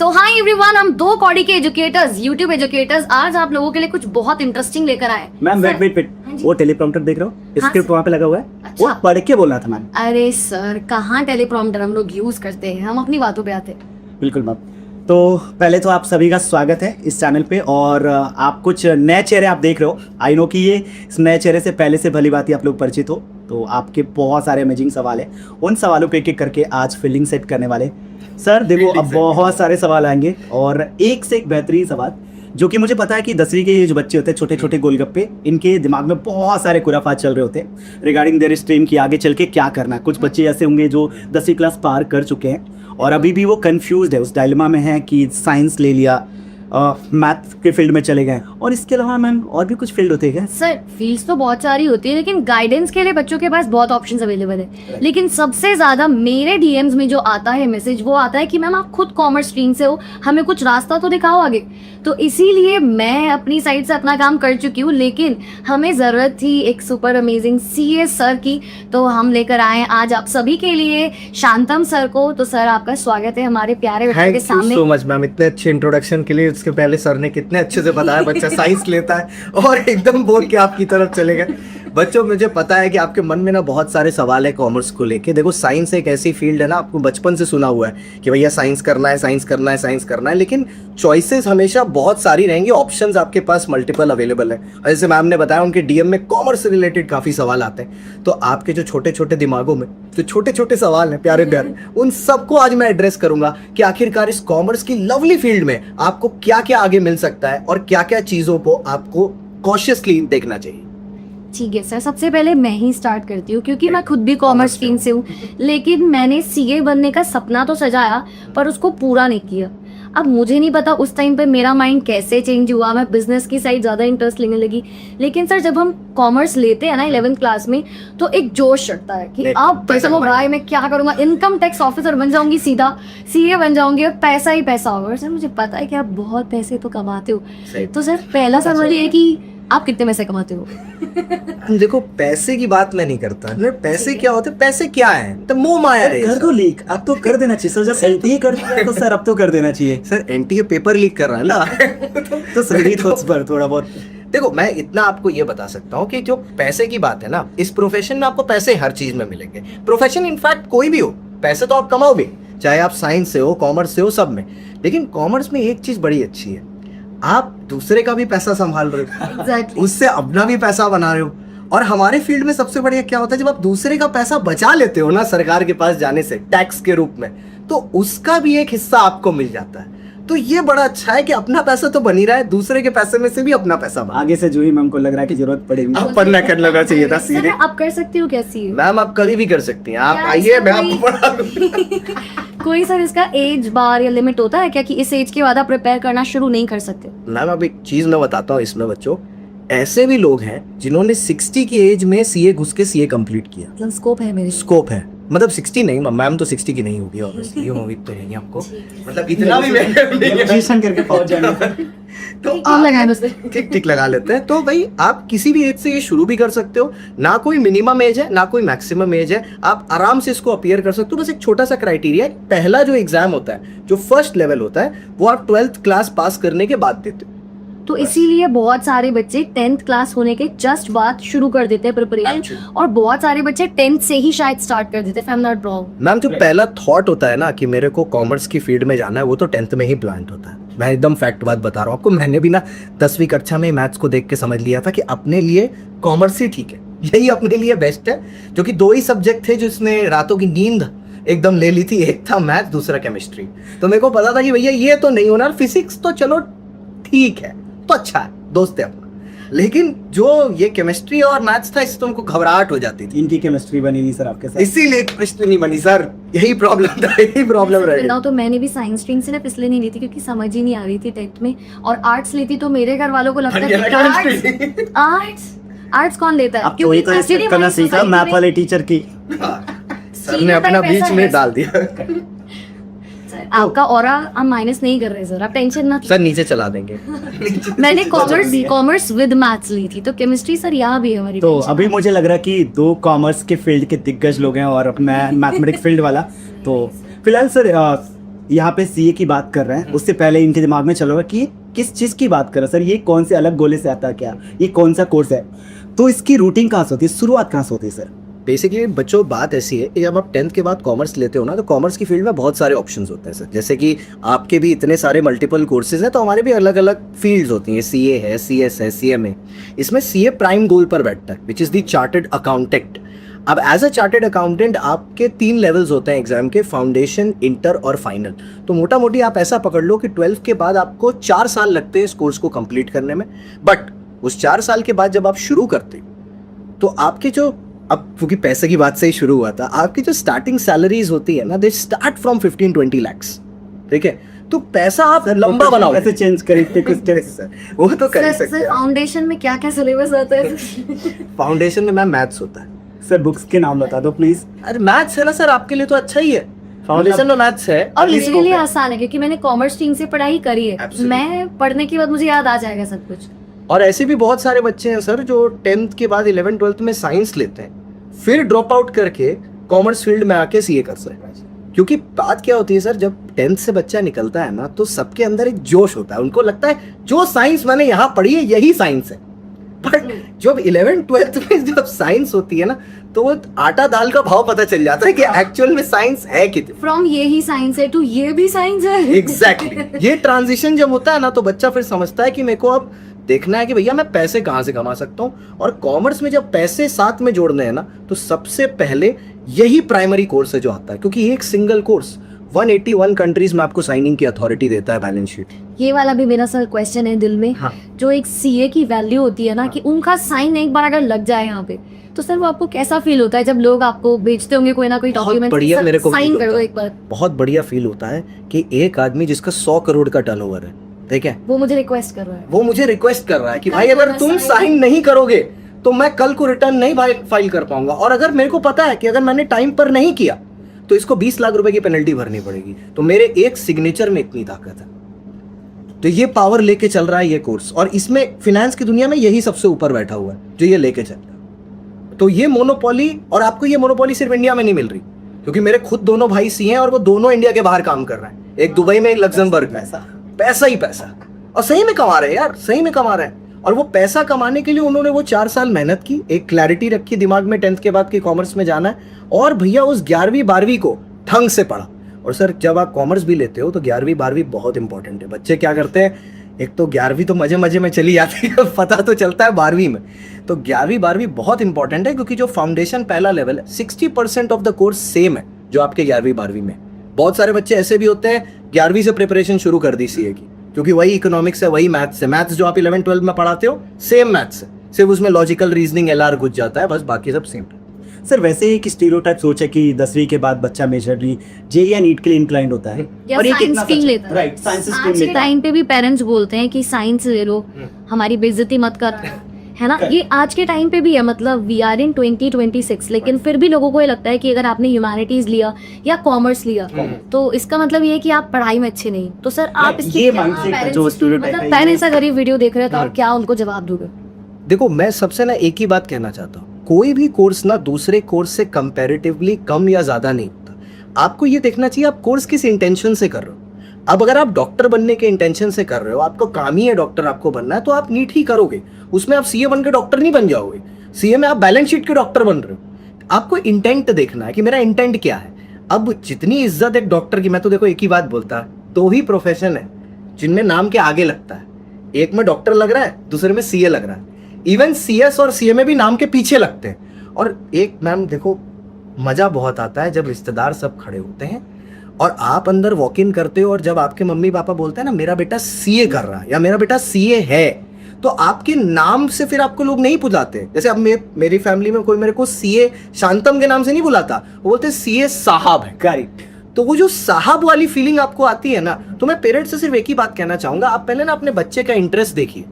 सो high everyone, हम दो कौड़ी के एजुकेटर्स, यूट्यूब एजुकेटर्स, आज आप लोगों के लिए कुछ बहुत इंटरेस्टिंग लेकर आए। मैम वेट हाँ जी। वो टेलीप्रॉम्प्टर देख रहे हो, हाँ स्क्रिप्ट वहाँ पे लगा हुआ है। अच्छा। वो पढ़ के बोलना था मैम। अरे सर, कहाँ टेलीप्रॉम्प्टर हम लोग यूज करते हैं, हम अपनी बातों पे आते हैं। बिल्कुल मैम। तो पहले तो आप सभी का स्वागत है इस चैनल पे, और आप कुछ नए चेहरे आप देख रहे हो। आई नो कि ये इस नए चेहरे से पहले से भली बात ही आप लोग परिचित हो, तो आपके बहुत सारे अमेजिंग सवाल है। उन सवालों को एक एक करके आज फील्डिंग सेट करने वाले सर। देखो अब बहुत सारे सवाल आएंगे और एक से एक बेहतरीन सवाल, जो कि मुझे पता है कि 10वीं के ये जो बच्चे होते हैं, छोटे छोटे गोलगप्पे, इनके दिमाग में बहुत सारे खुराफात चल रहे होते हैं रिगार्डिंग देयर स्ट्रीम की आगे चल के क्या करना है। कुछ बच्चे ऐसे होंगे जो 10वीं क्लास पार कर चुके हैं और अभी भी वो कंफ्यूज्ड है, उस डायलेमा में है कि साइंस ले लिया, मैथ के फील्ड में चले गए। और इसके अलावा मैम और भी कुछ फील्ड होते हैं क्या? सर फील्ड्स तो बहुत सारी होती है, लेकिन गाइडेंस के लिए बच्चों के पास बहुत ऑप्शंस अवेलेबल है। लेकिन सबसे ज्यादा मेरे डीएम्स में जो आता है मैसेज, वो आता है कि मैम आप खुद कॉमर्स स्ट्रीम से हो, हमें कुछ रास्ता तो दिखाओ आगे। तो इसीलिए मैं अपनी साइड से अपना काम कर चुकी हूँ, लेकिन हमें ज़रूरत थी एक सुपर अमेजिंग सीए सर की, तो हम लेकर आए आज आप सभी के लिए शांतम सर को। तो सर आपका स्वागत है हमारे प्यारे बच्चों के सामने। Thank you so much ma'am, इतने अच्छे इंट्रोडक्शन के लिए। इसके पहले सर ने कितने अच्छे से बताया, बच्चा साइंस लेता है और एकदम बोल के आपकी तरफ चले गए। बच्चों, मुझे पता है कि आपके मन में ना बहुत सारे सवाल है कॉमर्स को लेके। देखो साइंस एक ऐसी फील्ड है ना, आपको बचपन से सुना हुआ है कि भैया साइंस करना है, साइंस करना है, साइंस करना है, लेकिन चॉइसेस हमेशा बहुत सारी रहेंगी, ऑप्शंस आपके पास मल्टीपल अवेलेबल है। और जैसे मैम ने बताया, उनके डीएम में कॉमर्स से रिलेटेड काफ़ी सवाल आते हैं। तो आपके जो छोटे छोटे दिमागों में जो छोटे छोटे सवाल हैं प्यारे प्यारे, उन सबको आज मैं एड्रेस करूंगा कि आखिरकार इस कॉमर्स की लवली फील्ड में आपको क्या क्या आगे मिल सकता है और क्या क्या चीज़ों को आपको कॉशियसली देखना चाहिए। ठीक है सर, सबसे पहले मैं ही स्टार्ट करती हूँ, क्योंकि मैं खुद भी कॉमर्स स्ट्रीम से हूँ। लेकिन मैंने सीए बनने का सपना तो सजाया, पर उसको पूरा नहीं किया। अब मुझे नहीं पता उस टाइम पे मेरा माइंड कैसे चेंज हुआ, मैं बिजनेस की साइड ज़्यादा इंटरेस्ट लेने लगी। लेकिन सर जब हम कॉमर्स लेते हैं ना 11th क्लास में, तो एक जोश चढ़ता है कि अब देखो भाई मैं क्या करूँगा, इनकम टैक्स ऑफिसर बन जाऊंगी, सीधा सीए बन जाऊंगी और पैसा ही पैसा होगा। सर मुझे पता है कि आप बहुत पैसे तो कमाते हो, तो सर पहला सवाल ये है कि आप कितने पैसे कमाते हो? देखो पैसे की बात मैं नहीं करता। पैसे क्या होते हैं, पैसे क्या है, तो मोह माया है। कर दो लीक, अब तो कर देना चाहिए सर। जब एनटीए कर दिया तो सर अब तो कर देना चाहिए। सर एनटीए पेपर लीक कर रहा है ना तो सही तो उस पर थोड़ा बहुत। देखो मैं इतना आपको ये बता सकता हूँ कि जो पैसे की बात है ना, इस प्रोफेशन में आपको पैसे हर चीज में मिलेंगे। प्रोफेशन इनफैक्ट कोई भी हो, पैसे तो आप कमाओगे, चाहे आप साइंस से हो, कॉमर्स से हो, सब में। लेकिन कॉमर्स में एक चीज बड़ी अच्छी है, आप दूसरे का भी पैसा संभाल रहे हो, Exactly. उससे अपना भी पैसा बना रहे हो। और हमारे फील्ड में सबसे बढ़िया क्या होता है, जब आप दूसरे का पैसा बचा लेते हो ना सरकार के पास जाने से टैक्स के रूप में, तो उसका भी एक हिस्सा आपको मिल जाता है। तो ये बड़ा अच्छा है कि अपना पैसा तो बन ही रहा है, दूसरे के पैसे में से भी अपना पैसा बन। आगे से जूही मैम को लग रहा है कि जरूरत पड़ेगी। अब पढ़ना कर लगा चाहिए था सर सीधे। आप कर सकती हो क्या सीए? मैम आप कभी भी कर सकती हैं, आप क्या आइए इसका मैं आपको पढ़ा दूंगा। कोई सर इसका एज बार या लिमिट होता है क्या, कि इस एज के बाद आप प्रिपेयर करना शुरू नहीं कर सकते? मैम अब एक चीज मैं बताता हूँ इसमें बच्चों, ऐसे भी लोग हैं जिन्होंने 60 की एज में सीए घुस के सीए कंप्लीट किया। मतलब स्कोप है मेरे। स्कोप है, मतलब 60 नहीं, मैम तो 60 की नहीं होगी ऑब्वियसली, ये मूवी तो नहीं आपको, मतलब इतना भी ग्रेजुएशन करके पहुंच जाएंगे। तो कम लगाए दोस्तों। ठीक ठीक लगा लेते हैं। तो भाई आप किसी भी एज से ये शुरू भी कर सकते हो, ना कोई मिनिमम एज है ना कोई मैक्सिमम एज है, आप आराम से इसको अपीयर कर सकते हो। बस एक छोटा सा क्राइटेरिया है, पहला जो एग्जाम होता है, जो फर्स्ट लेवल होता है, वो आप 12th क्लास पास करने के बाद देते हो। तो इसीलिए बहुत सारे बच्चे 10th क्लास होने के जस्ट बाद शुरू कर देते हैं प्रिपरेशन, और बहुत सारे बच्चे 10th से ही शायद स्टार्ट कर देते हैं, if I'm not wrong। Ma'am जो पहला थॉट होता है ना कि मेरे को कॉमर्स की फील्ड में जाना है, वो तो 10th में ही प्लांट होता है। मैं एकदम फैक्ट बात बता रहा हूँ आपको। मैंने भी ना 10वीं कक्षा में मैथ्स को देख के समझ लिया था कि अपने लिए कॉमर्स ही ठीक है, यही अपने लिए बेस्ट है। जो कि दो ही सब्जेक्ट थे जिसने रातों की नींद एकदम ले ली थी, एक था मैथ, दूसरा केमिस्ट्री। तो मेरे को पता था कि भैया ये तो नहीं होना, फिजिक्स तो चलो ठीक है, तो अच्छा है, दोस्त है अपना। लेकिन जो ये केमिस्ट्री और मैथ्स था, इससे तो हमको घबराहट हो जाती थी। इनकी केमिस्ट्री बनी नहीं सर आपके साथ, इसीलिए केमिस्ट्री नहीं बनी सर, यही प्रॉब्लम था, यही प्रॉब्लम रह गई। तो मैंने भी साइंस स्ट्रीम से ना इसलिए नहीं ली थी क्योंकि समझ ही नहीं आ रही थी 10th में, और आर्ट्स लेती तो मेरे घर वालों को लगता है कि आर्ट्स कौन लेता है, अब तो ये तो actually करना हमारी सीखा society मैथ में- वाले टीचर की। सर ने अपना बीच में डाल दिया। आपका ऑरा हम माइनस नहीं कर रहे सर, आप टेंशन मत। सर नीचे चला देंगे। मैंने कॉमर्स विद मैथ्स ली थी, तो केमिस्ट्री सर यहाँ भी है हमारी। तो अभी मुझे लग रहा है कि दो कॉमर्स के फील्ड के दिग्गज लोग हैं और मैं मैथमेटिक्स फील्ड वाला। तो फिलहाल सर यहाँ पे सीए की बात कर रहे हैं, उससे पहले इनके दिमाग में चल रहा है कि किस चीज़ की बात कर रहे हैं सर, ये कौन से अलग गोले से आता है, क्या ये कौन सा कोर्स है, तो इसकी रूटीन कहाँ से होती है, शुरुआत कहाँ से होती है सर? बेसिकली बच्चों बात ऐसी है कि जब आप 10th के बाद कॉमर्स लेते हो ना, तो कॉमर्स की फील्ड में बहुत सारे ऑप्शंस होते हैं सर। जैसे कि आपके भी इतने सारे मल्टीपल कोर्सेज हैं, तो हमारे भी अलग अलग फील्ड्स होती हैं। सीए है, सीएस है, सीएमए। इसमें सीए प्राइम गोल पर बैठता है, which is the chartered accountant. अब एज अ चार्टर्ड अकाउंटेंट आपके 3 लेवल्स होते हैं एग्जाम के, फाउंडेशन, इंटर और फाइनल। तो मोटा मोटी आप ऐसा पकड़ लो कि 12th के बाद आपको 4 साल लगते हैं इस कोर्स को कंप्लीट करने में। बट उस 4 साल के बाद जब आप शुरू करते हो तो आपके जो, अब क्योंकि पैसे की बात से ही शुरू हुआ था, आपकी जो स्टार्टिंग सैलरीज होती है ना, दे स्टार्ट फ्रॉम 15-20 lakhs। ठीक है, तो पैसा आप लंबा बनाओ। ऐसे चेंज करेंगे कुछ तरह से सर? वो तो कर ही सकते सर हैं। फाउंडेशन में क्या क्या सिलेबस आता है? फाउंडेशन में मैम मैथ्स होता है। सर बुक्स के नाम बता दो प्लीज। अरे मैथ्स है ना सर, आपके लिए तो अच्छा ही है। फाउंडेशन में मैथ्स है और इसको मेरे लिए पे- आसान है क्योंकि मैंने कॉमर्स स्ट्रीम से पढ़ाई करी है। Absolutely. मैं पढ़ने के बाद मुझे याद आ जाएगा सब कुछ। और ऐसे भी बहुत सारे बच्चे हैं सर जो 10th के बाद 11th-12th में साइंस लेते हैं, फिर ड्रॉप आउट करके कॉमर्स फील्ड में आके सीए कर सकते हैं। क्योंकि बात क्या होती है सर, जब 10th से बच्चा निकलता है ना, तो सबके अंदर एक जोश होता है। उनको लगता है जो साइंस मैंने यहाँ पढ़ी है यही साइंस है। बट जब 11th-12th में जब साइंस होती है ना, तो वो आटा दाल का भाव पता चल जाता है कि एक्चुअल में साइंस है कितनी। फ्रॉम ये ही साइंस है टू ये भी साइंस है। एग्जैक्टली ये ट्रांजिशन जब होता है ना, तो बच्चा फिर समझता है कि मेरे को अब देखना है कि भैया मैं पैसे कहाँ से कमा सकता हूँ। और कॉमर्स में जब पैसे साथ में जोड़ने हैं ना, तो सबसे पहले यही प्राइमरी कोर्स है जो आता है, क्योंकि एक सिंगल कोर्स 181 कंट्रीज में आपको साइनिंग की अथॉरिटी देता है, बैलेंस शीट। ये वाला भी मेरा सर क्वेश्चन है दिल में। हाँ। जो एक सीए की वैल्यू होती है ना, कि उनका साइन एक बार अगर लग जाए यहाँ पे, तो सर वो आपको कैसा फील होता है जब लोग आपको भेजते होंगे कोई ना कोई बहुत डॉक्यूमेंट, बढ़िया मेरे को साइन feel कर दो होता है। एक बार। बहुत बढ़िया फील होता है कि एक आदमी जिसका 100 करोड़ का टर्नओवर है, ठीक है, वो मुझे रिक्वेस्ट कर रहा है। वो मुझे रिक्वेस्ट कर रहा है कि कल भाई को अगर मैं तुम sign- साइन नहीं करोगे तो मैं कल को रिटर्न नहीं फाइल कर पाऊंगा। और अगर मेरे को पता है कि अगर मैंने टाइम पर नहीं किया तो इसको 20 लाख रुपए की पेनल्टी भरनी पड़ेगी, तो मेरे एक सिग्नेचर में इतनी ताकत है। तो ये पावर लेके चल रहा है ये कोर्स, और इसमें फिनेंस की दुनिया में यही सबसे ऊपर बैठा हुआ है जो ये लेके चल रहा है। तो ये मोनोपोली, और आपको ये मोनोपोली सिर्फ इंडिया में नहीं मिल रही, क्योंकि मेरे खुद दोनों भाई सी हैं और वो दोनों इंडिया के बाहर काम कर रहे हैं, एक दुबई में, एक लग्जमबर्ग में। पैसा ही पैसा, और सही में कमा रहे हैं यार, सही में कमा रहे हैं। और वो पैसा कमाने के लिए उन्होंने वो 4 साल मेहनत की, एक क्लैरिटी रखी दिमाग में 10th के बाद कि कॉमर्स में जाना है, और भैया उस 11वीं 12वीं को ढंग से पढ़ा। और सर जब आप कॉमर्स भी लेते हो तो 11वीं 12वीं बहुत इंपॉर्टेंट है। बच्चे क्या करते हैं, एक तो 11वीं तो मजे मजे में चली जाती है, पता तो चलता है 12वीं में। तो 11वीं 12वीं बहुत इंपॉर्टेंट है, क्योंकि जो फाउंडेशन पहला लेवल है, 60% ऑफ द कोर्स सेम है जो आपके 11वीं 12वीं में। बहुत सारे बच्चे ऐसे भी होते हैं 11वीं से प्रिपरेशन शुरू कर दी सीए की, क्योंकि वही इकोनॉमिक्स है, वही मैथ्स है। मैथ्स जो आप 11-12 में पढ़ाते हो सेम मैथ्स है, सिर्फ उसमें लॉजिकल रीजनिंग एलआर घुस जाता है, बस बाकी सब सेम। सर वैसे एक स्टीरियोटाइप सोच है कि 10वीं के बाद बच्चा मेजरली जेईई या नीट के लिए इंक्लाइंड होता है, या और ये साइंस कितना स्ट्रीम सच है? लेता है। राइट, साइंस स्ट्रीम आज के लेता है। टाइम पे भी पेरेंट्स बोलते हैं कि साइंस ले लो, हमारी बेइज्जती मत कर, है ना। ये आज के टाइम पे भी है, मतलब वी आर इन 2026, लेकिन फिर भी लोगों को ये लगता है कि अगर आपने ह्यूमैनिटीज लिया या कॉमर्स लिया तो इसका मतलब ये है कि आप पढ़ाई में अच्छे नहीं। तो सर आप Right, इसके ये क्या mindset है parents- जो stereotype है, मतलब ये- पेरेंट्स अगर ये वीडियो देख रहे हैं तो आप क्या उनको जवाब दोगे? देखो मैं सबसे ना एक ही बात कहना चाहता हूँ, कोई भी कोर्स ना दूसरे कोर्स से कंपैरेटिवली कम या ज्यादा नहीं होता। आपको ये देखना चाहिए आप कोर्स किस इंटेंशन से कर रहे हो। अब अगर आप डॉक्टर बनने के इंटेंशन से कर रहे हो, आपको काम ही है डॉक्टर आपको बनना है, तो आप नीट ही करोगे। उसमें आप सीए बन के डॉक्टर नहीं बन जाओगे, सीए में आप बैलेंस शीट के डॉक्टर बन रहे हो। आपको इंटेंट देखना है कि मेरा इंटेंट क्या है। अब जितनी इज्जत एक डॉक्टर की, मैं तो देखो एक ही बात बोलता, 2 ही प्रोफेशन है जिनमें नाम के आगे लगता है, एक में डॉक्टर लग रहा है, दूसरे में सीए लग रहा है। इवन सीएस और सीए में भी नाम के पीछे लगते हैं। और एक मैम देखो मजा बहुत आता है जब रिश्तेदार सब खड़े होते हैं और आप अंदर वॉक इन करते हो, और जब आपके मम्मी पापा बोलते हैं ना मेरा बेटा सीए कर रहा है या मेरा बेटा सीए है, तो आपके नाम से फिर आपको लोग नहीं बुलाते। जैसे अब मेरी फैमिली में कोई मेरे को सीए शांतम के नाम से नहीं बुलाता, वो बोलते सीए साहब है। करेक्ट। तो वो जो साहब वाली फीलिंग आपको आती है ना, तो मैं पेरेंट्स से सिर्फ एक ही बात कहना चाहूंगा, आप पहले ना अपने बच्चे का इंटरेस्ट देखिए।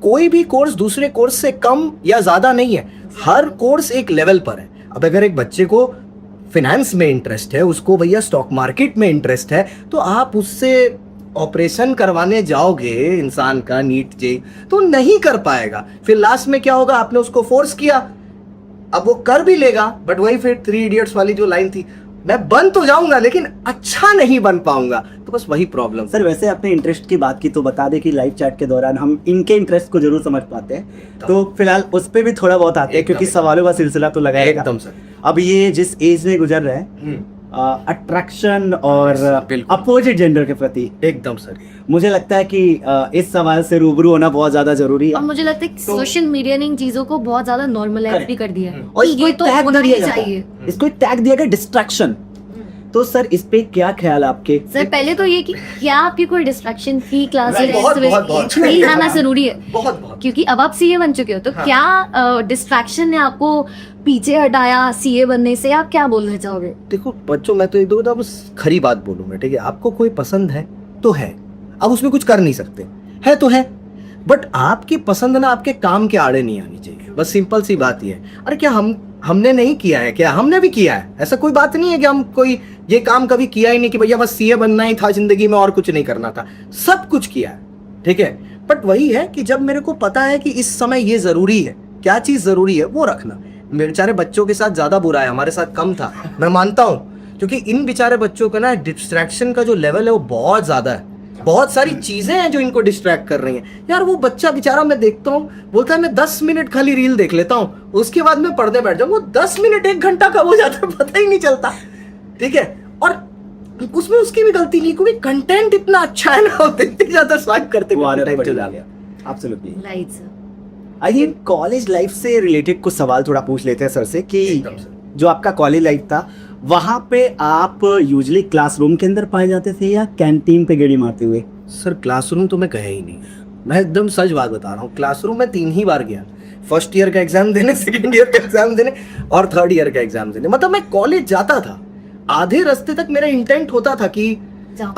कोई भी कोर्स दूसरे कोर्स से कम या ज्यादा नहीं है, हर कोर्स एक लेवल पर है। अब अगर एक बच्चे को फिनेंस में इंटरेस्ट है, उसको भैया स्टॉक मार्केट में इंटरेस्ट है, तो आप उससे ऑपरेशन करवाने जाओगे इंसान का नीट जे, तो नहीं कर पाएगा। फिर लास्ट में क्या होगा, आपने उसको फोर्स किया, अब वो कर भी लेगा, बट वही फिर 3 इडियट्स वाली जो लाइन थी, मैं बन तो जाऊंगा लेकिन अच्छा नहीं बन पाऊंगा, तो बस वही प्रॉब्लम। सर वैसे आपने इंटरेस्ट की बात की तो बता दें कि लाइव चैट के दौरान हम इनके इंटरेस्ट को जरूर समझ पाते हैं, तो फिलहाल उस पे भी थोड़ा बहुत आते हैं क्योंकि सवालों का सिलसिला तो लगा रहेगा। एकदम सर। अब ये जिस एज में गुजर रहे हैं अट्रैक्शन और बिल्कुल। अपोजिट जेंडर के प्रति, एकदम सर। मुझे लगता है कि इस सवाल से रूबरू होना बहुत ज्यादा जरूरी है। और मुझे लगता है कि सोशल मीडिया ने इन चीजों को बहुत ज्यादा नॉर्मलाइज भी कर दिया है और इसको ये एक तो टैग होना दिया ही जाता है। चाहिए। इसको एक टैग दिया गया डिस्ट्रैक्शन। तो सर इस पे क्या ख्याल आपके? सर पहले तो ये कि क्या आपकी कोई डिस्ट्रैक्शन थी क्लासेस बहुत नहीं आना जरूरी है, बहुत बहुत। क्योंकि अब आप सीए बन चुके हो, तो हाँ। क्या डिस्ट्रैक्शन ने आपको पीछे हटाया सीए बनने से? आप क्या बोलना चाहोगे? देखो बच्चों, मैं तो एक दो बस खरी बात बोलूंगा, ठीक है? आपको कोई पसंद है तो है, अब उसमें कुछ कर नहीं सकते, है तो है, बट आपकी पसंद ना आपके काम के आड़े नहीं आनी चाहिए, बस सिंपल सी बात ये है। अरे क्या हमने नहीं किया है क्या? हमने भी किया है, ऐसा कोई बात नहीं है कि हम कोई ये काम कभी किया ही नहीं कि भैया बस सीए बनना ही था जिंदगी में और कुछ नहीं करना था, सब कुछ किया है, ठीक है? बट वही है कि जब मेरे को पता है कि इस समय ये जरूरी है, क्या चीज जरूरी है वो रखना। बेचारे बच्चों के साथ ज्यादा बुरा है, हमारे साथ कम था, मैं मानता हूं, क्योंकि इन बेचारे बच्चों का ना डिस्ट्रैक्शन का जो लेवल है वो बहुत ज्यादा है, बहुत सारी चीजें हैं जो इनको डिस्ट्रैक्ट कर रही हैं। यार वो बच्चा बेचारा मैं देखता हूँ, बोलता है मैं 10 मिनट खाली रील देख लेता हूँ, उसके बाद मैं पढ़ने बैठ जाऊँ, वो 10 मिनट 1 घंटा कब हो जाता है पता ही नहीं चलता, ठीक है? और उसमें उसकी भी गलती नहीं, क्योंकि कंटेंट इतना अच्छा है ना, इतनी ज्यादा स्वाइप करते वो आदत टाइम पड़ चला जाती गया। है। Absolutely। Right sir. I think college life से रिलेटेड कुछ सवाल थोड़ा पूछ लेते हैं सर से कि एकदम सर। जो आपका कॉलेज लाइफ था वहाँ पे आप यूजुअली क्लासरूम के अंदर पाए जाते थे या कैंटीन पे गेड़ी मारते हुए? सर क्लासरूम तो मैं गया ही नहीं, मैं एकदम सच बात बता रहा हूँ। क्लासरूम में 3 ही बार गया, फर्स्ट ईयर का एग्जाम देने, सेकंड ईयर का एग्जाम देने और थर्ड ईयर का एग्जाम देने। मतलब मैं कॉलेज जाता था, आधे रास्ते तक मेरा इंटेंट होता था कि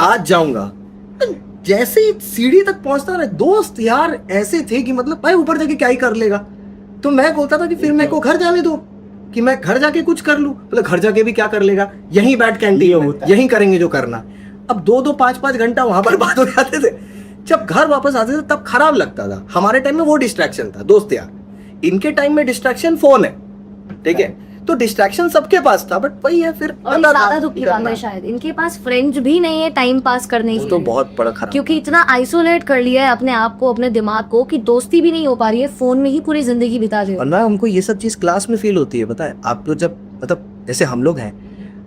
आज जाऊंगा, जैसे ही सीढ़ी तक पहुंचता ना, दोस्त यार ऐसे थे कि मतलब भाई ऊपर जाके क्या ही कर लेगा, तो मैं बोलता था कि फिर मेरे को घर जाने दो, कि मैं घर जाके कुछ कर लूं। मतलब घर जाके भी क्या कर लेगा, यहीं बैठ कैंटीन में यहीं करेंगे जो करना। अब 2-2 5-5 घंटा वहां पर बात हो जाते थे, जब घर वापस आते थे तब खराब लगता था। हमारे टाइम में वो डिस्ट्रैक्शन था दोस्त यार, इनके टाइम में डिस्ट्रैक्शन फोन है, ठीक है? तो डिस्ट्रैक्शन सबके पास था, बट वही है फिर और ज्यादा दुख की बात है शायद इनके पास फ्रेंड्स भी नहीं है टाइम पास करने के तो लिए, बहुत बड़ा खराब, क्योंकि इतना आइसोलेट कर लिया है अपने आप को, अपने दिमाग को, कि दोस्ती भी नहीं हो पा रही है, फोन में ही पूरी जिंदगी बिता रहे हो। और ना हमको ये सब चीज क्लास में फील होती है, पता है? आप लोग जब मतलब जैसे हम लोग हैं,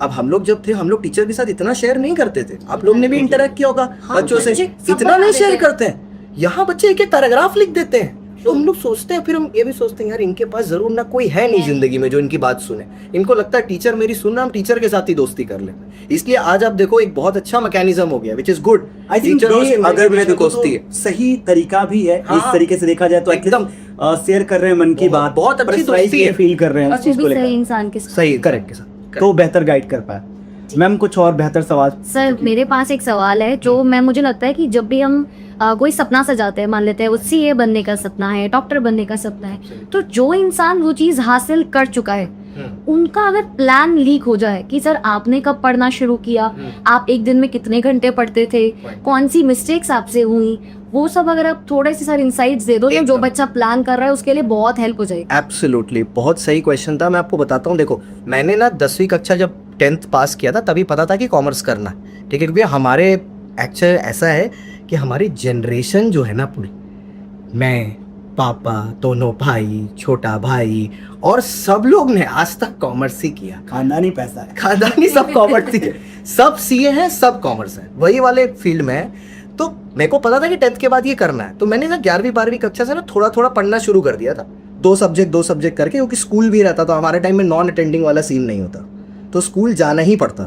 अब हम लोग जब थे, हम लोग टीचर के साथ इतना शेयर नहीं करते थे। आप लोग ने भी इंटरेक्ट किया होगा बच्चों से, इतना नहीं शेयर करते हैं। यहाँ बच्चे एक पैराग्राफ लिख देते हैं, तो हम लोग सोचते हैं, फिर हम ये भी सोचते हैं यार इनके पास जरूर ना कोई है नहीं जिंदगी में जो इनकी बात सुने। इनको लगता है टीचर मेरी सुन रहा, हम टीचर के साथ ही दोस्ती कर ले। इसलिए आज आप देखो एक बहुत अच्छा मैकेनिज्म हो गया, which is good. I think अगर मेरे दोस्ती है, सही तरीका भी है। हाँ, इस तरीके से देखा जाए तो एकदम शेयर कर रहे हैं मन की बात, बहुत अच्छी दोस्ती है, फील कर रहे हैं और उस वो चीज को भी सही लेकर, इंसान के साथ। सही करेक्ट के साथ, तो बेहतर गाइड कर पाए। मैम कुछ और बेहतर सवाल? सर मेरे पास एक सवाल है जो मुझे लगता है कि जब भी हम कोई सपना सजाते हैं, मान लेते हैं वो सीए बनने का सपना है, डॉक्टर बनने का सपना है, तो जो इंसान वो चीज हासिल कर चुका है, उनका अगर प्लान लीक हो जाए कि सर आपने कब पढ़ना शुरू किया, आप एक दिन में कितने घंटे पढ़ते थे, कौन सी मिस्टेक्स आपसे हुई, वो सब अगर आप थोड़े से सर इंसाइट्स दे दो, तो जो बच्चा प्लान कर रहा है उसके लिए बहुत हेल्प हो जाएगी। एब्सोल्युटली, बहुत सही क्वेश्चन था। मैं आपको बताता हूँ, देखो मैंने ना 10वीं कक्षा जब 10th पास किया था तभी पता था कि कॉमर्स करना है, ठीक है? क्योंकि हमारे एक्चुअल ऐसा है कि हमारी जनरेशन जो है ना पूरी, मैं, पापा, दोनों भाई, छोटा भाई और सब लोग ने आज तक कॉमर्स ही किया। खानदानी पैसा है, खानदानी सब कॉमर्स ही है, सब सीए हैं, सब कॉमर्स है, वही वाले फील्ड में है। तो मेरे को पता था कि 10th के बाद ये करना है, तो मैंने ना 11वीं 12वीं कक्षा से ना थोड़ा थोड़ा पढ़ना शुरू कर दिया था, 2 सब्जेक्ट करके, क्योंकि स्कूल भी रहता था हमारे टाइम में, नॉन अटेंडिंग वाला सीन नहीं होता, तो स्कूल जाना ही पड़ता,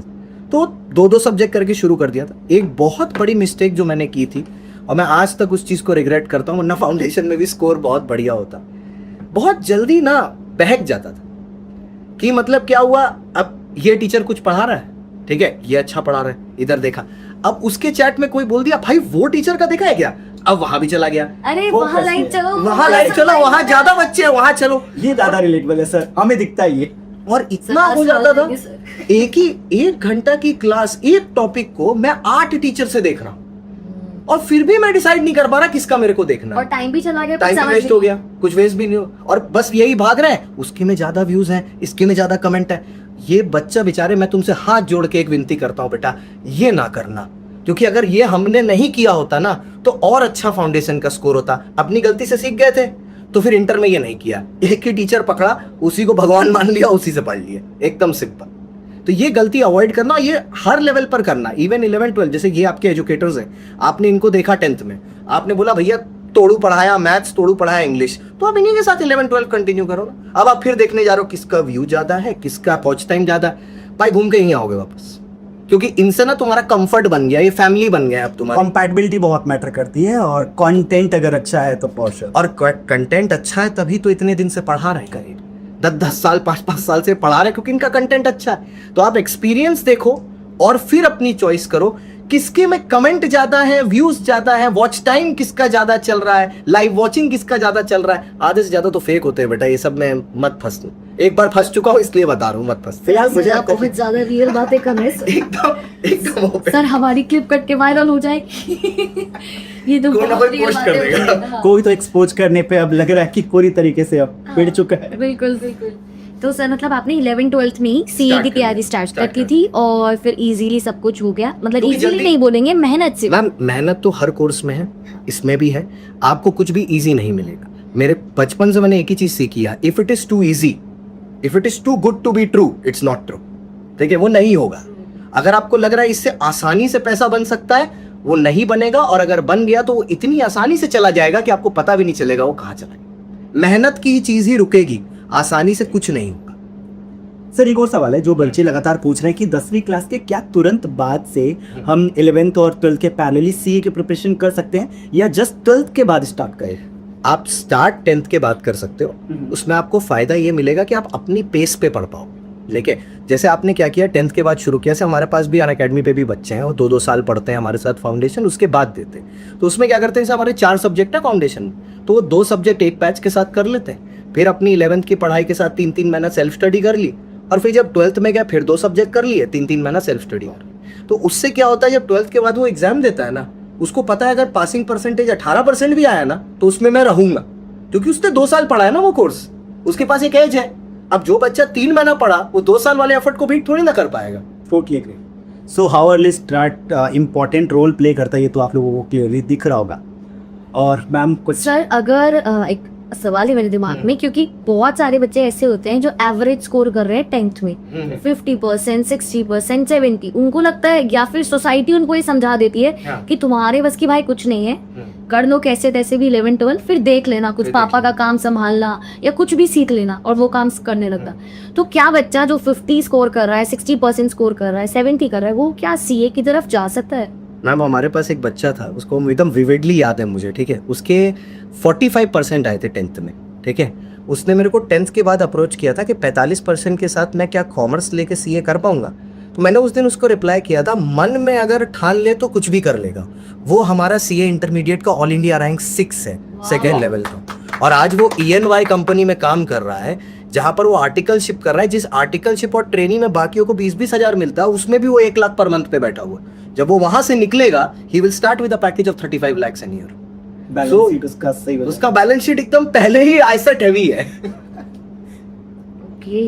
तो 2 सब्जेक्ट करके शुरू कर दिया था। एक बहुत बड़ी मिस्टेक जो मैंने की थी, और मैं आज तक उस चीज़ को रिग्रेट करता हूँ, वरना फाउंडेशन में भी स्कोर बहुत बढ़िया होता, बहुत जल्दी ना बहक जाता था कि मतलब क्या हुआ, अब ये टीचर कुछ पढ़ा रहा है, ठीक है, ये अच्छा पढ़ा रहा है, इधर देखा, अब उसके चैट में कोई बोल दिया भाई वो टीचर का देखा है क्या, अब वहां भी चला गया, अरे वो वहाँ लाइन चलो, वहां लाइन चलो, वहां ज्यादा बच्चे हैं, वहां चलो। ये ज्यादा रिलेटेबल है सर, हमें दिखता है ये। और इतना हो जाता था, एक घंटा की क्लास, एक टॉपिक को मैं 8 टीचर से देख रहा हूँ, और फिर भी मैं डिसाइड नहीं कर पा रहा किसका मेरे को देखना और है। टाइम भी चला गया, टाइम भी वेस्ट हो गया, कुछ वेस्ट भी नहीं हो, और बस यही भाग रहे हैं, उसके में ज्यादा व्यूज हैं, इसके में ज्यादा कमेंट है। ये बच्चा बेचारे, मैं तुमसे हाथ जोड़ के एक विनती करता हूं बेटा, ये ना करना, क्योंकि अगर ये हमने नहीं किया होता ना तो और अच्छा फाउंडेशन का स्कोर होता। अपनी गलती से सीख गए थे तो फिर इंटर में ये नहीं किया, एक ही टीचर पकड़ा, उसी को भगवान मान लिया, उसी से पढ़ लिए, एकदम सिंपल। तो ये गलती अवॉइड करना, ये हर लेवल पर करना, इवन 11 12। जैसे ये आपके एजुकेटर्स हैं, आपने इनको देखा 10th में, आपने बोला भैया तोड़ू पढ़ाया मैथ्स, तोड़ू पढ़ाया इंग्लिश, तो आप इन्हीं के साथ 11 12 कंटिन्यू करो ना। अब आप फिर देखने जा रहे हो किसका व्यू ज्यादा है, किसका पहुंच टाइम ज्यादा है, भाई घूम के यहीं आओगे वापस, क्योंकि इनसे ना तुम्हारा कंफर्ट बन गया, ये फैमिली बन गया अब तुम्हारी। कंपैटिबिलिटी बहुत मैटर करती है, और कंटेंट अगर अच्छा है तो फॉर श्योर। और कंटेंट अच्छा है तभी तो इतने दिन से पढ़ा रहे हैं, 10 साल 5 साल से पढ़ा रहे हैं, क्योंकि इनका कंटेंट अच्छा है। तो आप एक्सपीरियंस देखो और फिर अपनी चॉइस करो, किसके में कमेंट ज्यादा है, व्यूज ज्यादा है, वॉच टाइम किसका ज्यादा चल रहा है, लाइव वॉचिंग किसका ज्यादा चल रहा है। आधे से ज्यादा तो फेक होते हैं बेटा, ये सब में मत फंसो, एक बार फंस चुका हूँ इसलिए बता रहा हूँ, मत फंस। फिलहाल मुझे आप बहुत ज्यादा रियल बातें कर रहे हैं सर। एकदम ओपन। सर हमारी क्लिप कट के वायरल हो जाएगी। ये तो कोई ना बहुत कोई real post कर बातें देगा। हो रही हैं। कोई तो एक्सपोज करने पे अब लग रहा है कि पूरी तरीके से अब पिट चुका है। बिल्कुल बिल्कुल। तो सर मतलब आपने 11 12th में ही सीए Start की कर तैयारी दिया, स्टार्ट start कर की कर थी और फिर इजीली सब कुछ हो गया, मतलब क्योंकि इजीली जल्दी- नहीं बोलेंगे, मेहनत से। मैम मेहनत तो हर कोर्स में है, इसमें भी है, आपको कुछ भी इजी नहीं मिलेगा। मेरे बचपन से मैंने एक ही चीज सीखी है, if it is too easy, if it is too good to be true, it's not true. ठीक है, वो नहीं होगा। अगर आपको लग रहा है इससे आसानी से पैसा बन सकता है, वो नहीं बनेगा, और अगर बन गया तो वो इतनी आसानी से चला जाएगा कि आपको पता भी नहीं चलेगा वो कहाँ चला गया। मेहनत की चीज ही रुकेगी, आसानी से कुछ नहीं होगा। सर एक और सवाल है जो बच्चे लगातार पूछ रहे हैं कि 10वीं क्लास के क्या तुरंत बाद से हम 11th और 12th के पैरेलली सीए की प्रिपरेशन कर सकते हैं, या जस्ट 12th के बाद स्टार्ट करें? आप स्टार्ट 10th के बाद कर सकते हो, उसमें आपको फायदा ये मिलेगा कि आप अपनी पेस पे पढ़ पाओ। लेके जैसे आपने क्या किया, 10th के बाद शुरू किया, से हमारे पास भी अनअकैडमी पे भी बच्चे हैं, वो 2-2 साल पढ़ते हैं हमारे साथ फाउंडेशन, उसके बाद देते हैं। तो उसमें क्या करते हैं, जैसे हमारे 4 सब्जेक्ट है फाउंडेशन, तो वो 2 सब्जेक्ट एक बैच के साथ कर लेते हैं, फिर अपनी 11th की पढ़ाई के साथ 3-3 महीना सेल्फ स्टडी कर ली, और फिर जब 12th में गया फिर 2 सब्जेक्ट कर लिए, 3-3 महीना सेल्फ स्टडी कर ली। तो उससे क्या होता है, जब 12th के बाद वो एग्जाम देता है ना, उसको पता है अगर पासिंग परसेंटेज 18% भी आया ना तो उसमें मैं रहूंगा, क्योंकि उसने 2 साल पढ़ा है ना वो कोर्स, उसके पास एक एज है। अब जो बच्चा 3 महीना पढ़ा वो 2 साल वाले एफर्ट को बीट थोड़ी ना कर पाएगा। So how early start important role play करता है, ये तो आप लोगों को क्लियरली दिख रहा होगा। और मैम कुछ सर अगर एक सवाल है मेरे दिमाग में, क्योंकि बहुत सारे बच्चे ऐसे होते हैं जो एवरेज स्कोर कर रहे हैं 10th में, 50%, 60%, 70, उनको लगता है, या फिर सोसाइटी उनको ये समझा देती है हाँ। कि तुम्हारे बस की भाई कुछ नहीं है, कर लो कैसे तैसे भी 11 12, फिर देख लेना, कुछ फिर पापा देख का काम संभालना या कुछ भी सीख लेना, और वो काम करने लगता। तो क्या बच्चा जो 50 स्कोर कर रहा है, 60% स्कोर कर रहा है, 70 कर रहा है, वो क्या सीए की तरफ जा सकता है? मैम हमारे पास एक बच्चा था, उसको एकदम विविडली याद है मुझे, ठीक है, उसके 45% आए थे 10th में, ठीक है। उसने मेरे को 10th के बाद अप्रोच किया था कि 45% के साथ मैं क्या कॉमर्स लेके सीए कर पाऊंगा। तो मैंने उस दिन उसको रिप्लाई किया था, मन में अगर ठान ले तो कुछ भी कर लेगा। वो हमारा सीए इंटरमीडिएट का ऑल इंडिया रैंक 6 है, सेकेंड लेवल का, और आज वो ENY कंपनी में काम कर रहा है, जहां पर वो आर्टिकलशिप कर रहा है। जिस आर्टिकलशिप और ट्रेनिंग में बाकियों को 20-20 हजार मिलता है, उसमें भी वो 1 लाख पर मंथ पे बैठा हुआ। जब वो वहां से निकलेगा, he will start with a package of 35 lakhs an year. Balance sheet उसका सही बता। उसका बैलेंस शीट एकदम पहले ही आइसेट हैवी है। ओके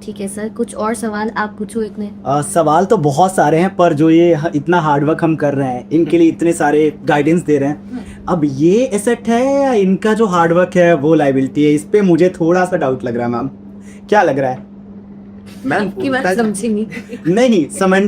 ठीक है सर, कुछ और सवाल आप पूछो इतने। सवाल तो बहुत सारे हैं, पर जो ये इतना हार्डवर्क हम कर रहे हैं, इनके लिए इतने सारे गाइडेंस दे रहे हैं, अब ये एसेट है या इनका जो हार्डवर्क है वो लाइबिलिटी है? इस पे मुझे थोड़ा सा डाउट लग रहा है। मैम क्या लग रहा है? मैम की बात समझी नहीं। नहीं समझ,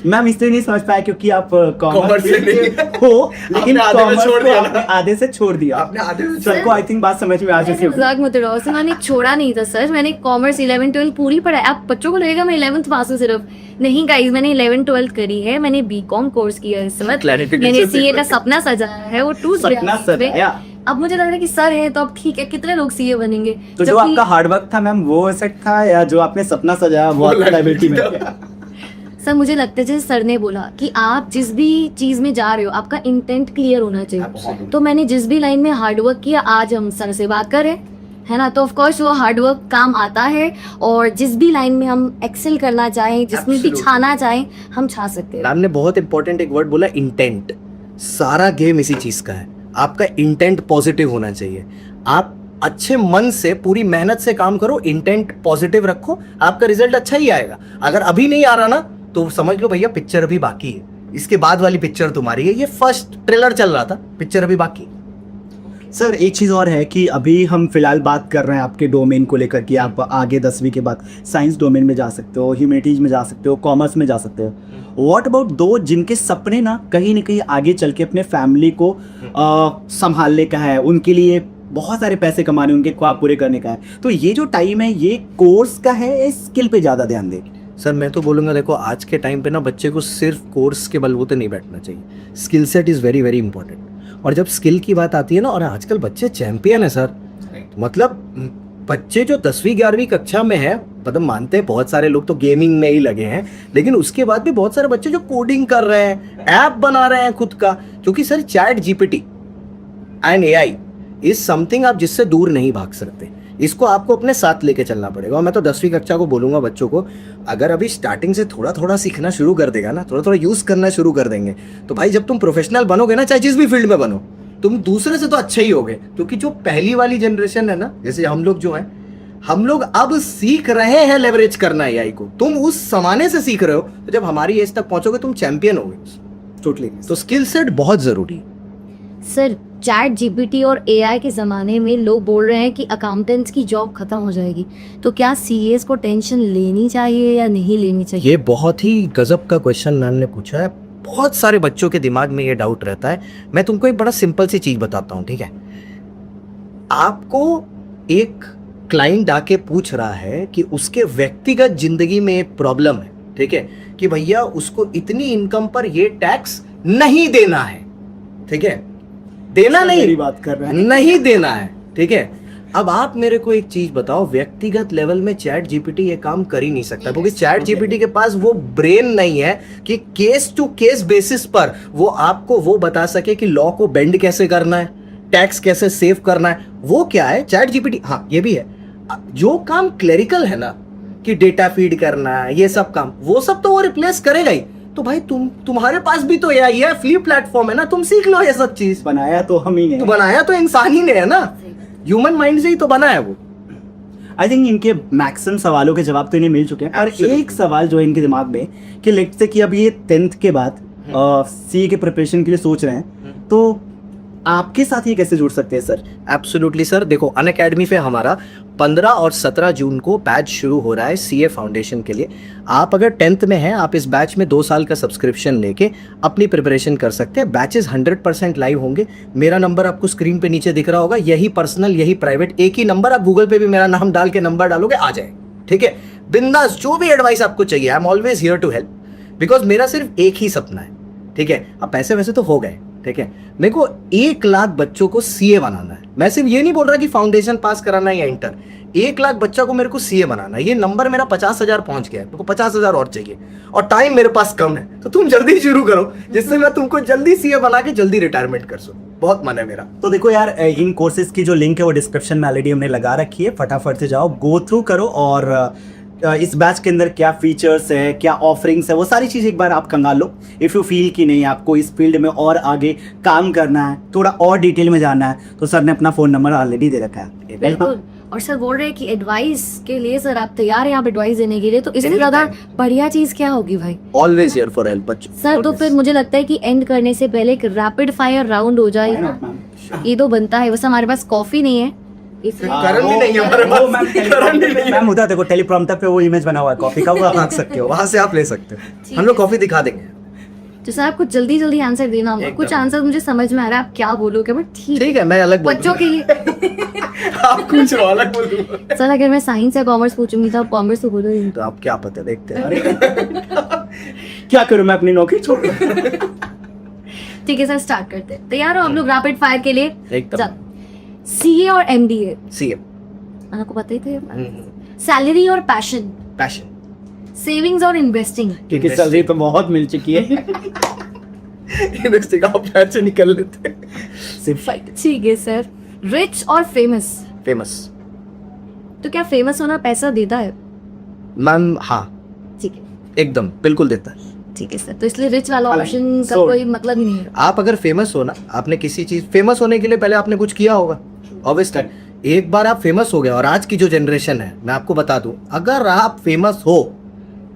मैम इसलिए नहीं समझ पाया क्योंकि आप Commerce कॉमर्स से नहीं। हो, लेकिन आपने आधे में कॉमर्स छोड़ को दिया आपने ना। आधे से छोड़ दिया। आपने आधे में सबको आई थिंक बात समझ में आ चुकी होगी। मजाक मत उड़ाओ सर, मैंने छोड़ा नहीं था सर, मैंने कॉमर्स 11 12 पूरी पढ़ाई। आप बच्चों को लगेगा मैं 11th पास हूँ सिर्फ, नहीं गाइस, मैंने 11 12 करी है, मैंने बीकॉम कोर्स किया है इस समय, Clarification मैंने सीए से- का सपना सजाया है, वो टूट सपना गया। सजाया। अब मुझे लग रहा है कि सर है तो अब ठीक है, कितने लोग सीए बनेंगे? तो जो आपका हार्डवर्क था मैम वो एसेट था, या जो आपने सपना सजाया वो आपका लाइबिलिटी में था? सर मुझे लगता है जैसे सर ने बोला कि आप जिस भी चीज में जा रहे हो आपका इंटेंट क्लियर होना चाहिए। Absolutely. तो मैंने जिस भी लाइन में हार्डवर्क किया, आज हम सर से बात करें, है ना, तो ऑफ कोर्स वो हार्डवर्क काम आता है, और जिस भी लाइन में हम एक्सेल करना चाहें, जिसमें भी Absolutely. छाना चाहें, हम छा सकते हैं। मैम ने बहुत इंपॉर्टेंट एक वर्ड बोला, इंटेंट। सारा गेम इसी चीज का है, आपका इंटेंट पॉजिटिव होना चाहिए। आप अच्छे मन से पूरी मेहनत से काम करो, इंटेंट पॉजिटिव रखो, आपका रिजल्ट अच्छा ही आएगा। अगर अभी नहीं आ रहा ना तो समझ लो भैया पिक्चर अभी बाकी है, इसके बाद वाली पिक्चर तुम्हारी है। ये फर्स्ट ट्रेलर चल रहा था, पिक्चर अभी बाकी। सर एक चीज़ और है कि अभी हम फिलहाल बात कर रहे हैं आपके डोमेन को लेकर कि आप आगे 10वीं के बाद साइंस डोमेन में जा सकते हो, ह्यूमैनिटीज में जा सकते हो, कॉमर्स में जा सकते हो। व्हाट अबाउट दो जिनके सपने ना कहीं आगे चल के अपने फैमिली को संभालने का है, उनके लिए बहुत सारे पैसे कमाने, उनके ख्वाब पूरे करने का है, तो ये जो टाइम है ये कोर्स का है या स्किल पे ज़्यादा ध्यान दें? सर मैं तो बोलूँगा देखो आज के टाइम पे ना बच्चे को सिर्फ कोर्स के बलबूते नहीं बैठना चाहिए, skill set is very very important. और जब स्किल की बात आती है ना, और आजकल बच्चे चैंपियन है सर, मतलब बच्चे जो 10वीं 11वीं कक्षा में है, मतलब मानते हैं बहुत सारे लोग तो गेमिंग में ही लगे हैं, लेकिन उसके बाद भी बहुत सारे बच्चे जो कोडिंग कर रहे हैं, ऐप बना रहे हैं खुद का, क्योंकि sir chat GPT and AI is something आप जिससे दूर नहीं भाग सकते, इसको आपको अपने साथ लेके चलना पड़ेगा। और मैं तो 10वीं कक्षा को बोलूंगा बच्चों को, अगर अभी स्टार्टिंग से थोड़ा थोड़ा सीखना शुरू कर देगा ना, थोड़ा थोड़ा यूज करना शुरू कर देंगे, तो भाई जब तुम प्रोफेशनल बनोगे ना, चाहे जिस भी फील्ड में बनो, तुम दूसरे से तो अच्छे ही होगे। क्योंकि जो पहली वाली जनरेशन है ना, जैसे हम लोग जो हैं, हम लोग अब सीख रहे हैं लेवरेज करना एआई को, तुम उस जमाने से सीख रहे हो, तो जब हमारी एज तक पहुंचोगे तुम चैंपियन होगे टोटली। तो स्किल सेट बहुत जरूरी है। सर चैट जीपीटी और एआई के ज़माने में लोग बोल रहे हैं कि अकाउंटेंट्स की जॉब खत्म हो जाएगी, तो क्या सीएस को टेंशन लेनी चाहिए या नहीं लेनी चाहिए? ये बहुत ही गजब का क्वेश्चन मैम ने पूछा है। बहुत सारे बच्चों के दिमाग में ये डाउट रहता है। मैं तुमको एक बड़ा सिंपल सी चीज बताता हूँ, ठीक है? आपको एक क्लाइंट आके पूछ रहा है कि उसके व्यक्तिगत जिंदगी में एक प्रॉब्लम है, ठीक है, कि भैया उसको इतनी इनकम पर ये टैक्स नहीं देना है, ठीक है, देना नहीं, बात कर रहे हैं, नहीं देना है, ठीक है। अब आप मेरे को एक चीज बताओ, व्यक्तिगत लेवल में चैट जीपीटी ये काम कर ही नहीं सकता, क्योंकि चैट जीपीटी के पास वो ब्रेन नहीं है कि केस टू केस बेसिस पर वो आपको वो बता सके कि लॉ को बेंड कैसे करना है, टैक्स कैसे सेव करना है। वो क्या है चैट जीपीटी, हाँ ये भी है, जो काम क्लेरिकल है ना, कि डेटा फीड करना है, ये सब काम, वो सब तो वो रिप्लेस करेगा ही। तो भाई तुम्हारे पास भी तो एआई है, फ्री प्लेटफॉर्म है ना, तुम सीख लो ये सब चीज। बनाया तो हम ही ने, तो बनाया तो इंसान ही ने है ना, ह्यूमन माइंड से ही तो बना है वो। आई थिंक इनके मैक्सिमम सवालों के जवाब तो इन्हें मिल चुके हैं। और एक सवाल जो है इनके दिमाग में कि लेट्स से कि अब ये 10th के बाद सी के प्रिपरेशन के लिए सोच रहे हैं, तो आपके साथ ये कैसे जुड़ सकते हैं सर? एब्सोल्युटली सर, देखो अनअकैडमी पे हमारा 15 और 17 जून को बैच शुरू हो रहा है सीए फाउंडेशन के लिए। आप अगर 10th में हैं, आप इस बैच में 2 साल का सब्सक्रिप्शन लेके अपनी प्रिपरेशन कर सकते हैं। बैचेस 100% लाइव होंगे। मेरा नंबर आपको स्क्रीन पे नीचे दिख रहा होगा, यही पर्सनल यही प्राइवेट, एक ही नंबर। आप गूगल पे भी मेरा नाम डाल के नंबर डालोगे आ जाए, ठीक है। बिंदास जो भी एडवाइस आपको चाहिए, I am always here to help, because मेरा सिर्फ एक ही सपना है, ठीक है। अब पैसे वैसे तो हो गए, ठीक है, मेरे को 1 लाख बच्चों को सीए बनाना है। मैं सिर्फ ये नहीं बोल रहा कि फाउंडेशन पास कराना है या इंटर, 1 लाख बच्चा को मेरे को सीए बनाना है। ये नंबर मेरा 50,000 पहुंच गया है, मेरे को 50,000 और चाहिए, और टाइम मेरे पास कम है, तो तुम जल्दी शुरू करो, जिससे मैं तुमको जल्दी सीए बना के जल्दी रिटायरमेंट कर सकूं। बहुत मन है मेरा। तो देखो यार, इन कोर्सेज की जो लिंक है वो डिस्क्रिप्शन में ऑलरेडी हमने लगा रखी है, फटाफट से जाओ, गो थ्रू करो, और इस बैच के अंदर क्या फीचर्स है, क्या ऑफरिंग्स है, वो सारी चीज़ एक बार आप कंगाल लो। इफ़ यू फील कि नहीं आपको इस फील्ड में और आगे काम करना है, थोड़ा और डिटेल में जानना है, तो सर ने अपना फ़ोन नंबर ऑलरेडी दे रखा है। बिल्कुल। और सर बोल रहे हैं कि एडवाइस के लिए सर आप तैयार हैं आप एडवाइस देने के लिए, तो इससे ज़्यादा बढ़िया चीज़ क्या होगी भाई? ऑलवेज हियर फॉर हेल्प बच्चों। सर तो फिर मुझे लगता है कि एंड करने से पहले एक रैपिड फायर राउंड हो जाए ना, ये तो बनता है। वैसे हमारे पास कॉफी नहीं है, इसलिए करण भी नहीं है हमारे पास। मैम उधर देखो टेलीप्रॉम्प्टर पे वो इमेज बना हुआ है कॉफी का, वो आप रख सकते हो, वहां से आप ले सकते हो, हम लोग कॉफी दिखा देंगे। तो सर आपको जल्दी जल्दी आंसर देना होगा। कुछ आंसर मुझे समझ में आ रहा है आप क्या बोलोगे, बट ठीक है, मैं अलग बच्चों के लिए आप कुछ अलग बोलो। सर अगर मैं साइंस या कॉमर्स पूछूंगी तो आप कॉमर्स तो बोलोगे। तो आप क्या पता, देखते हैं। क्या करूं मैं अपनी नौकरी छोड़? ठीक है सर, स्टार्ट करते हैं। तैयार हो आप लोग रैपिड फायर के लिए? एकदम। सीए और एमडीए सीए। आपको पता ही थे। सैलरी और पैशन? पैशन। सेविंग्स और इन्वेस्टिंग? क्योंकि सैलरी तो बहुत मिल चुकी है। इन्वेस्टिंग आप पैसे निकल लेते। सिर्फ ठीक है सर। रिच और फेमस? फेमस। तो क्या फेमस होना पैसा देता है? मैम हाँ, ठीक है, एकदम बिल्कुल देता है। ठीक है सर, तो इसलिए रिच वाला ऑप्शन का So- कोई मतलब ही नहीं है। आप अगर फेमस हो ना, आपने किसी चीज फेमस होने के लिए पहले आपने कुछ किया होगा, ऑब्वियस है। एक बार आप फेमस हो गए, और आज की जो जनरेशन है मैं आपको बता दूं, अगर आप फेमस हो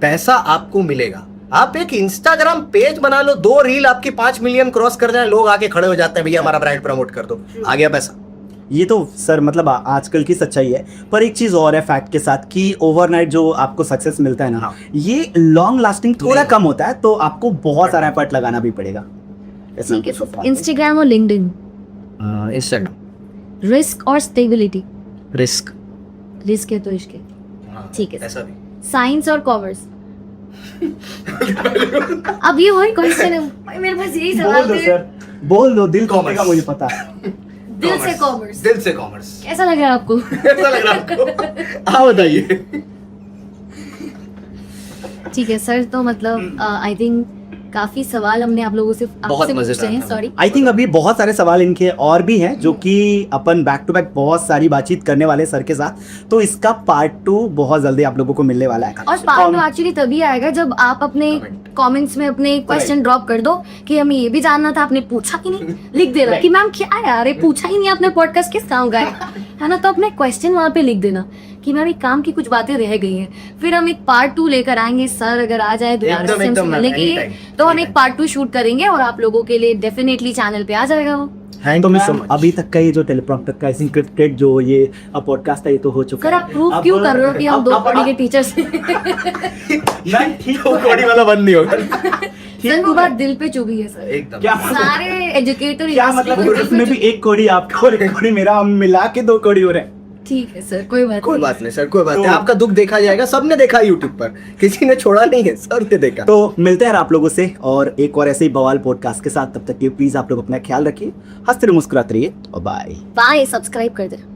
पैसा आपको मिलेगा। आप एक इंस्टाग्राम पेज बना लो, 2 रील आपकी 5 मिलियन क्रॉस कर जाए, लोग आके खड़े हो जाते हैं, भैया हमारा ब्रांड प्रमोट कर दो, आ गया पैसा। ये तो सर मतलब आजकल की सच्चाई है। पर एक चीज और है फैक्ट के साथ कि ओवरनाइट जो आपको सक्सेस मिलता है ना, हाँ। ये लॉन्ग लास्टिंग थोड़ा नहीं। कम होता है, तो आपको बहुत सारा एफर्ट लगाना भी पड़ेगा। ठीक है, इंस्टाग्राम और लिंक्डइन, इंस्टाग्राम रिस्क और स्टेबिलिटी। रिस्क, रिस्क है तो इश्क है। ठीक है। ऐसा भी। साइंस और कॉमर्स। अब ये वही क्वेश्चन है, मेरे पास यही बोल सवाल दो थे। सर, बोल दो, दिल Commerce। कॉमर्स का मुझे पता है। दिल से कॉमर्स। दिल से कॉमर्स। कैसा लग रहा है आपको? कैसा लग रहा है आपको? हाँ बताइए। ठीक है सर, तो मतलब आई थिंक काफी सवाल हमने आप लोगों से बहुत आपसे मजेदार पूछे हैं। था। सॉरी। आई थिंक अभी बहुत सारे सवाल इनके और भी हैं जो कि अपन बैक टू बैक बहुत सारी बातचीत करने वाले हैं सर के साथ, तो इसका पार्ट 2 बहुत जल्दी आप लोगों को मिलने वाला है। और पार्ट 2 एक्चुअली तभी आएगा जब आप अपने कमेंट्स में अपने क्वेश्चन ड्रॉप कर दो कि हमें ये भी जानना था, आपने पूछा ही नहीं, लिख देना कि मैम क्या है यार, ये पूछा ही नहीं आपने, पॉडकास्ट किस काम का है ना, तो अपने क्वेश्चन वहाँ पे लिख देना कि मैम एक काम की कुछ बातें रह गई हैं। फिर हम एक पार्ट 2 लेकर आएंगे, सर अगर आ जाए दोबारा एकदम, से हमसे एकदम, मिलने के लिए, anytime, तो हम एक anytime। पार्ट 2 शूट करेंगे और आप लोगों के लिए डेफिनेटली चैनल पे आ जाएगा वो। थैंक तो यू सो मैम मच। अभी तक का ये जो टेलीप्रॉम्प्टर का इंक्रिप्टेड जो ये पॉडकास्ट है ये तो हो चुका सर है। आप प्रूव अब- क्यों कर रहे हो कि हम अब- 2 अब- पढ़ी के टीचर्स मैं ठीक वो बॉडी वाला बंद नहीं होगा। सर वो बात दिल पे चुभी है सर। एकदम। क्या सारे एजुकेटर क्या मतलब उसमें भी एक कोड़ी आपका और एक कोड़ी मेरा, हम मिला के 2 कोड़ी हो रहे हैं। ठीक है सर, कोई बात कोई नहीं। बात नहीं सर, कोई बात तो- नहीं, आपका दुख देखा जाएगा, सबने देखा यूट्यूब पर, किसी ने छोड़ा नहीं है, सबने देखा। तो मिलते हैं आप लोगों से और एक और ऐसे ही बवाल पॉडकास्ट के साथ। तब तक के प्लीज आप लोग अपना ख्याल रखिए, हंसते रहिए, मुस्कुराते रहिए और बाय। बाय, सब्सक्राइब कर दे।